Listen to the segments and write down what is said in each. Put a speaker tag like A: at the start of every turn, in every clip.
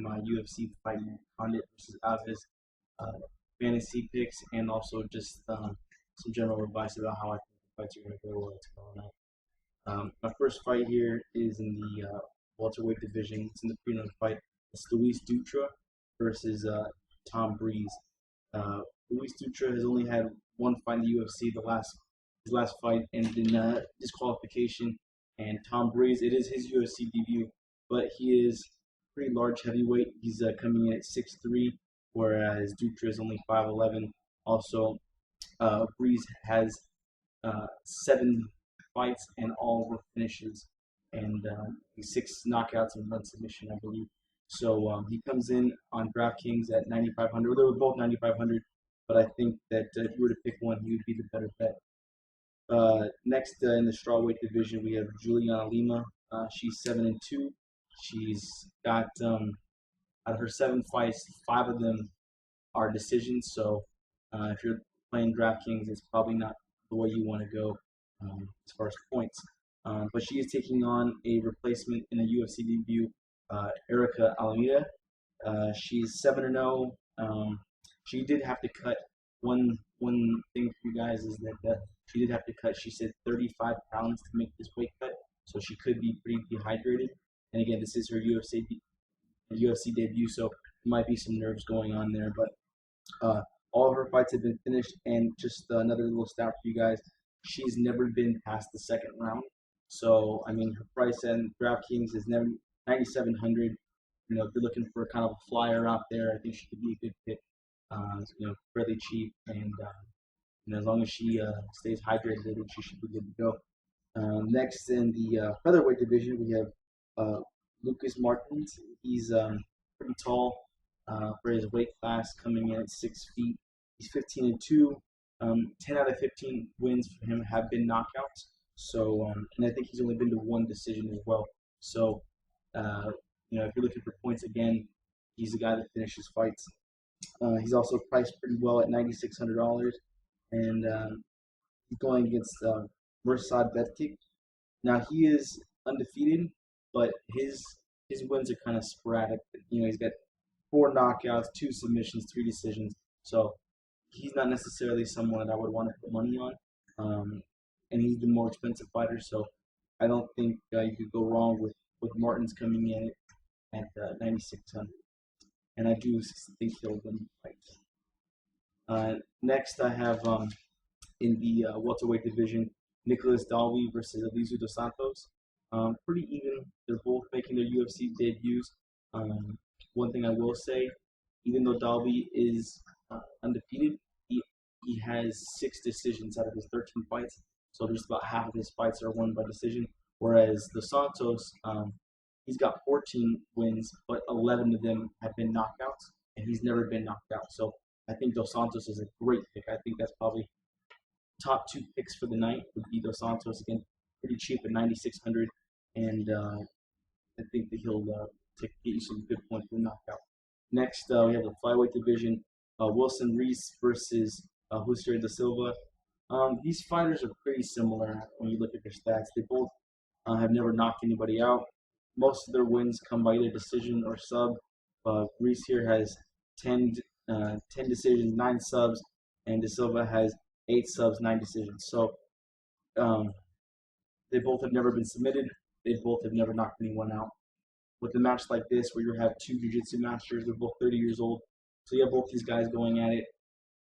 A: my UFC fight, Condit versus Alves, fantasy picks, and also just some general advice about how I think the fights are going to go or what's going on. My first fight here is in the welterweight division. It's in the prelim fight. It's Luis Dutra versus Tom Breeze. Luis Dutra has only had one fight in the UFC. His last fight ended in disqualification. And Tom Breeze, it is his UFC debut, but he is pretty large heavyweight. He's coming in at 6'3", whereas Dutra is only 5'11". Also, Breeze has 7 fights and all were finishes, and 6 knockouts and 1 submission, I believe. So he comes in on DraftKings at 9,500. They were both 9,500, but I think that if you were to pick one, he would be the better bet. Next in the strawweight division, we have Juliana Lima. She's 7-2. She's got out of her 7 fights, 5 of them are decisions. So if you're playing DraftKings, it's probably not the way you want to go as far as points. But she is taking on a replacement in a UFC debut, Ericka Almeida. She's 7-0. She did have to cut one thing for you guys is that she did have to cut, she said, 35 pounds to make this weight cut, so she could be pretty dehydrated. And again, this is her UFC debut, so there might be some nerves going on there. But all of her fights have been finished, and just another little stat for you guys, she's never been past the second round. So, I mean, her price and DraftKings is 9,700. You know, if you're looking for kind of a flyer out there, I think she could be a good pick. Fairly cheap, and as long as she stays hydrated, I think she should be good to go. Next in the featherweight division, we have Lucas Martins. He's pretty tall for his weight class, coming in at 6 feet. He's 15-2. 10 out of 15 wins for him have been knockouts. So, and I think he's only been to 1 decision as well. So, if you're looking for points again, he's the guy that finishes fights. He's also priced pretty well at $9,600, and he's going against Mirsad Bektic. Now he is undefeated, but his wins are kind of sporadic. He's got 4 knockouts, 2 submissions, 3 decisions. So he's not necessarily someone that I would want to put money on. And he's the more expensive fighter, so I don't think you could go wrong with Martins coming in at 9,600. And I do think he'll win the fight. Next, I have in the welterweight division, Nicolas Dalby versus Elizeu dos Santos. Pretty even. They're both making their UFC debuts. One thing I will say, even though Dalby is undefeated, he has 6 decisions out of his 13 fights. So just about half of his fights are won by decision. Whereas dos Santos, he's got 14 wins, but 11 of them have been knockouts, and he's never been knocked out. So I think Dos Santos is a great pick. I think that's probably top 2 picks for the night would be Dos Santos. Again, pretty cheap at 9,600, and I think that he'll get you some good points for the knockout. Next, we have the flyweight division, Wilson Reis versus Jussier da Silva. These fighters are pretty similar when you look at their stats. They both have never knocked anybody out. Most of their wins come by either decision or sub. Reis here has 10 decisions, 9 subs, and Da Silva has 8 subs, 9 decisions. So they both have never been submitted. They both have never knocked anyone out. With a match like this, where you have 2 jiu-jitsu masters, they're both 30 years old, so you have both these guys going at it.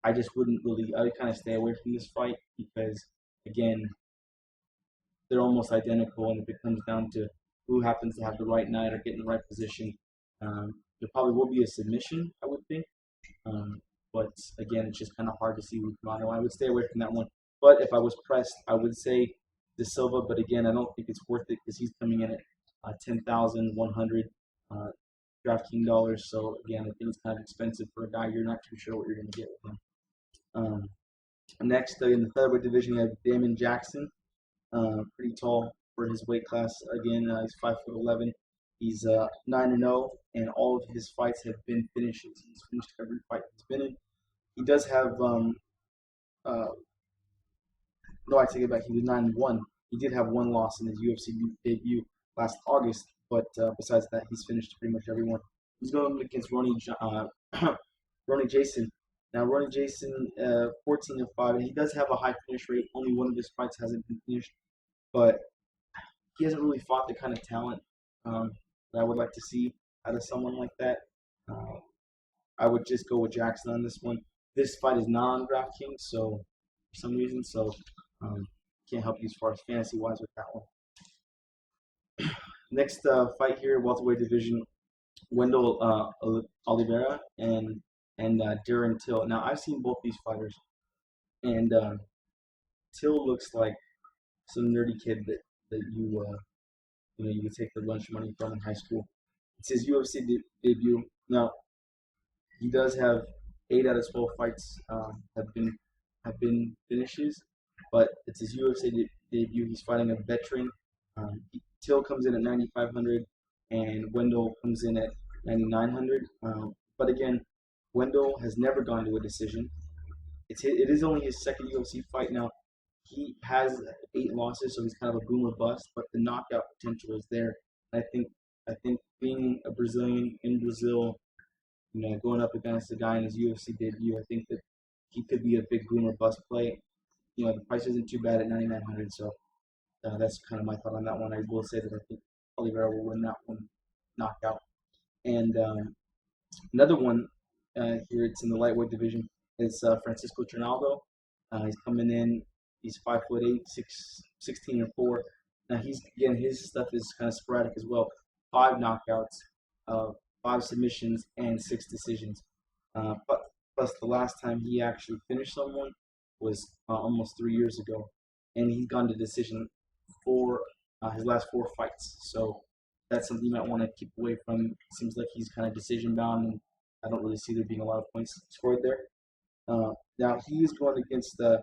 A: I would kind of stay away from this fight because, again, they're almost identical, and if it comes down to who happens to have the right night or get in the right position, there probably will be a submission, I would think. But again, it's just kind of hard to see who's come out. I would stay away from that one. But if I was pressed, I would say Da Silva. But again, I don't think it's worth it because he's coming in at $10,100 DraftKings dollars. So again, I think it's kind of expensive for a guy you're not too sure what you're going to get with him. Next, in the featherweight division, you have Damon Jackson. Pretty tall for his weight class. Again, he's 5'11". He's 9-0, and all of his fights have been finishes. He's finished every fight he's been in. He does have no, I take it back. He was 9-1. He did have 1 loss in his UFC debut last August, but besides that, he's finished pretty much everyone. He's going against Rony Jason. Now, Rony Jason, 14-5, and he does have a high finish rate. Only one of his fights hasn't been finished, but he hasn't really fought the kind of talent that I would like to see out of someone like that. Uh, I would just go with Jackson on this one. This fight is not on DraftKings, so for some reason, so can't help you as far as fantasy wise with that one. Next fight here, welterweight division, Wendell Oliveira and Darren Till. Now I've seen both these fighters, and Till looks like some nerdy kid that you could take the lunch money from in high school. It's his UFC debut. Now he does have 8 out of 12 fights have been finishes, but it's his UFC debut. He's fighting a veteran. Till comes in at 9,500, and Wendell comes in at 9,900. But again, Wendell has never gone to a decision. It is only his second UFC fight now. He has 8 losses, so he's kind of a boom or bust. But the knockout potential is there. I think being a Brazilian in Brazil, going up against a guy in his UFC debut, I think that he could be a big boom or bust play. The price isn't too bad at 9,900, so that's kind of my thought on that one. I will say that I think Oliveira will win that one knockout. And another one here, it's in the lightweight division. It's Francisco Trinaldo. He's coming in. He's 5'8", 16-4. Now his stuff is kind of sporadic as well. 5 knockouts, 5 submissions, and 6 decisions. But plus the last time he actually finished someone was almost 3 years ago, and he's gone to decision for his last 4 fights. So that's something you might want to keep away from. It seems like he's kind of decision bound, and I don't really see there being a lot of points scored there. Now he is going against a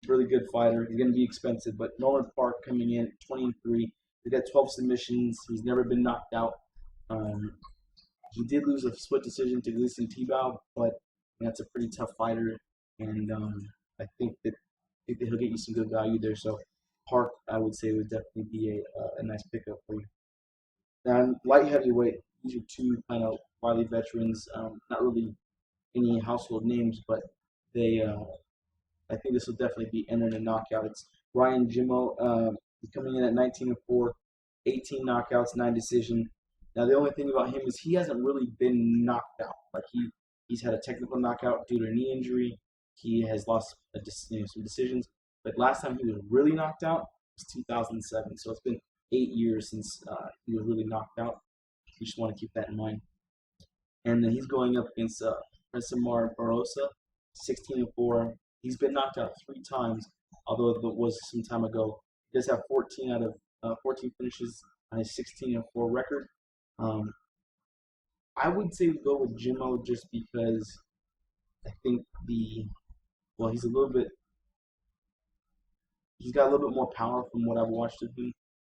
A: really good fighter. He's going to be expensive, but Nolan Parke coming in 20-3. He got 12 submissions. He's never been knocked out. He did lose a split decision to Gleason Tebow, but that's a pretty tough fighter, and I think that he'll get you some good value there. So Parke, I would say, would definitely be a nice pickup for you. And light heavyweight, these are 2 kind of wily veterans, not really any household names, but they, I think this will definitely be entered in knockout. It's Ryan Jimmo. He's coming in at 19-4, 18 knockouts, 9 decision. Now the only thing about him is he hasn't really been knocked out. Like he's had a technical knockout due to a knee injury. He has lost some decisions. But last time he was really knocked out was 2007. So it's been 8 years since he was really knocked out. You just want to keep that in mind. And then he's going up against Francimar Barroso, 16-4. He's been knocked out 3 times, although it was some time ago. He does have 14 out of 14 finishes on his 16-4 record. I would say go with Jimmo just because I think he's got a little bit more power from what I've watched of him.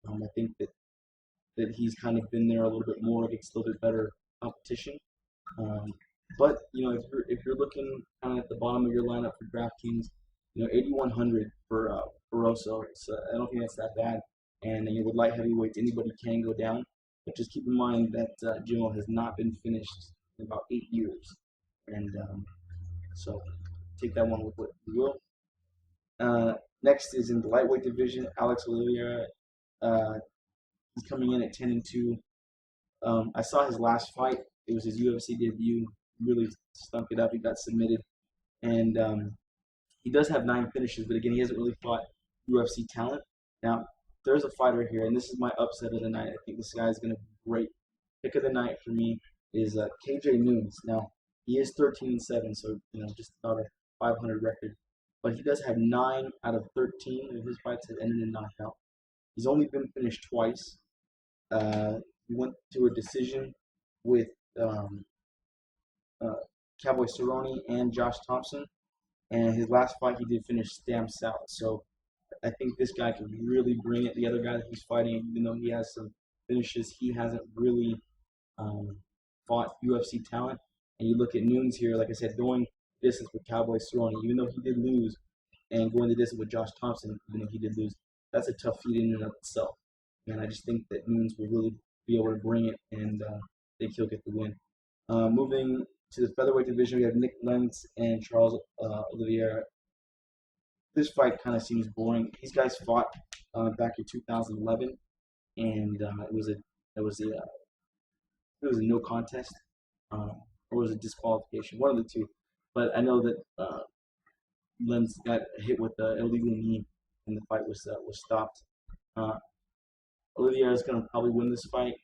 A: I think that he's kind of been there a little bit more against a little bit better competition. But if you're looking kind of at the bottom of your lineup for DraftKings, 8,100 for Barroso. So I don't think that's that bad. And with light heavyweights, anybody can go down. But just keep in mind that Jimmo has not been finished in about 8 years, and so take that one with what you will. Next is in the lightweight division, Alex Oliveira. He's coming in at 10-2. I saw his last fight. It was his UFC debut. Really stunk it up. He got submitted, and he does have 9 finishes. But again, he hasn't really fought UFC talent. Now, there's a fighter here, and this is my upset of the night. I think this guy is going to be great. Pick of the night for me is KJ Nunes. Now, he is 13-7, so just about a 500 record. But he does have 9 out of 13 of his fights have ended in knockout. He's only been finished twice. He went to a decision with Cowboy Cerrone and Josh Thompson, and his last fight he did finish stamps out. So I think this guy can really bring it. The other guy that he's fighting, even though he has some finishes, he hasn't really fought UFC talent. And you look at Nunes here, like I said, going distance with Cowboy Cerrone, even though he did lose, and going the distance with Josh Thompson, even though he did lose, that's a tough feat in and of itself. And I just think that Nunes will really be able to bring it and think he'll get the win. Moving to the featherweight division, we have Nick Lentz and Charles Oliveira. This fight kind of seems boring. These guys fought back in 2011, and it was a no contest, or was a disqualification, one of the two. But I know that Lentz got hit with the illegal knee, and the fight was stopped. Oliveira is going to probably win this fight.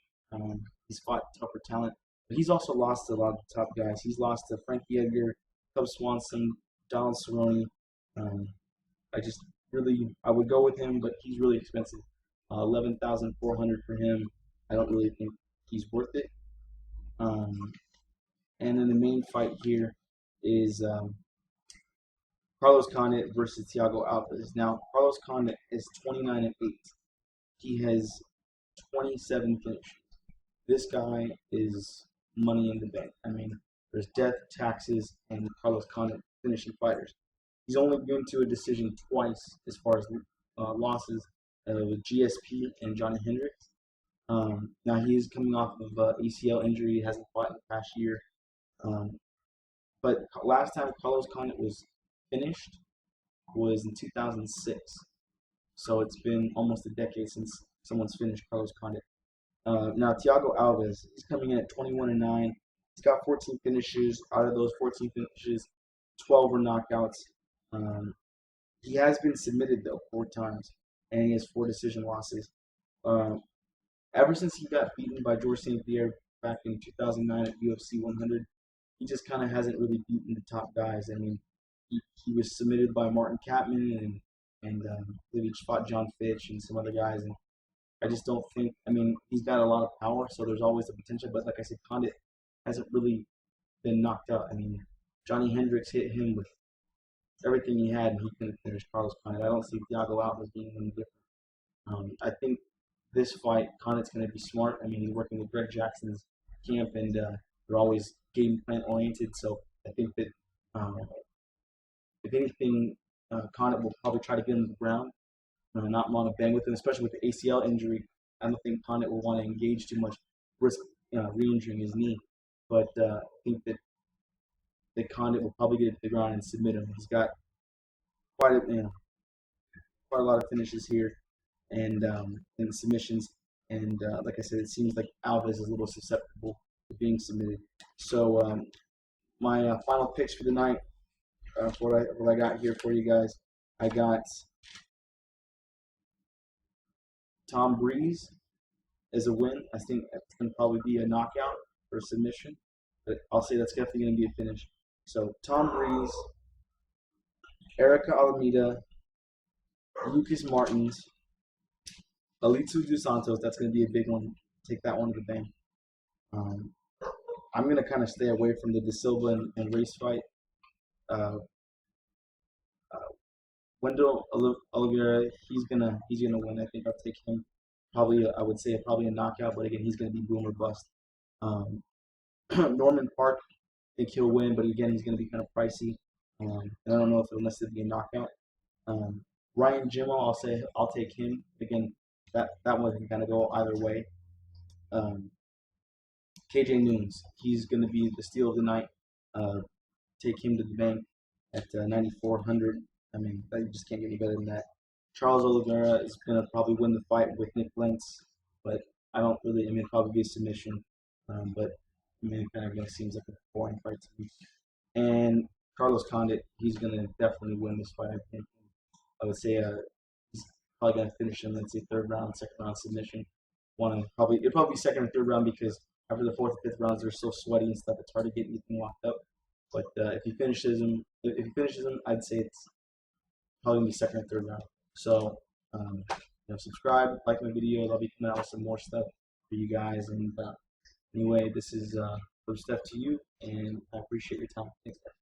A: He's fought tougher talent, but he's also lost to a lot of the top guys. He's lost to Frankie Edgar, Cub Swanson, Donald Cerrone. I would go with him, but he's really expensive. 11,400 for him. I don't really think he's worth it. And then the main fight here is Carlos Condit versus Thiago Alves. Now, Carlos Condit is 29-8. He has 27 finishes. This guy is money in the bank. I mean, there's death, taxes, and Carlos Condit finishing fighters. He's only been to a decision twice as far as losses with GSP and Johnny Hendricks. Now he is coming off of ACL injury. He hasn't fought in the past year. But last time Carlos Condit was finished was in 2006. So it's been almost a decade since someone's finished Carlos Condit. Now Thiago Alves, he's coming in at 21-9. He's got 14 finishes. Out of those 14 finishes, 12 were knockouts. He has been submitted though 4 times, and he has 4 decision losses. Ever since he got beaten by George St. Pierre back in 2009 at UFC 100, he just kind of hasn't really beaten the top guys. I mean, he was submitted by Martin Kampmann and he fought John Fitch and some other guys, and I just don't think. I mean, he's got a lot of power, so there's always the potential. But like I said, Condit hasn't really been knocked out. I mean, Johnny Hendricks hit him with everything he had, and he couldn't finish Carlos Condit. I don't see Thiago Alves being any different. I think this fight, Condit's going to be smart. I mean, he's working with Greg Jackson's camp, and they're always game plan oriented. So I think that if anything, Condit will probably try to get him to the ground, not want to bang with him, especially with the ACL injury. I don't think Condit will want to engage too much, risk re-injuring his knee. But I think that Condit will probably get it to the ground and submit him. He's got quite a lot of finishes here and submissions. And like I said, it seems like Alves is a little susceptible to being submitted. So my final picks for the night, what I got here for you guys, I got Tom Breeze as a win. I think it's going to probably be a knockout or a submission, but I'll say that's definitely going to be a finish. So Tom Breeze, Ericka Alameda, Lucas Martins, Elizeu dos Santos. That's going to be a big one. Take that one to the bank. I'm going to kind of stay away from the De Silva and Reis fight. Wendell Oliveira, he's gonna win. I think I'll take him. Probably, I would say probably a knockout, but again, he's gonna be boom or bust. Norman Parke, I think he'll win, but again, he's gonna be kind of pricey. And I don't know if it'll necessarily be a knockout. Ryan Jimmo, I'll take him. Again, that one can kind of go either way. KJ Nunes, he's gonna be the steal of the night. Take him to the bank at 9,400. I mean, you just can't get any better than that. Charles Oliveira is going to probably win the fight with Nick Lentz, but it'll probably be a submission. But it kind of seems like a boring fight to me. And Carlos Condit, he's going to definitely win this fight, I think. I would say he's probably going to finish him, let's say, third round, second round submission. It'll probably be second or third round because after the fourth and fifth rounds, they're so sweaty and stuff, it's hard to get anything locked up. But if he finishes him, I'd say it's probably gonna be second or third round. So, subscribe, like my videos. I'll be coming out with some more stuff for you guys. And anyway, this is from Steph to you, and I appreciate your time. Thanks, guys.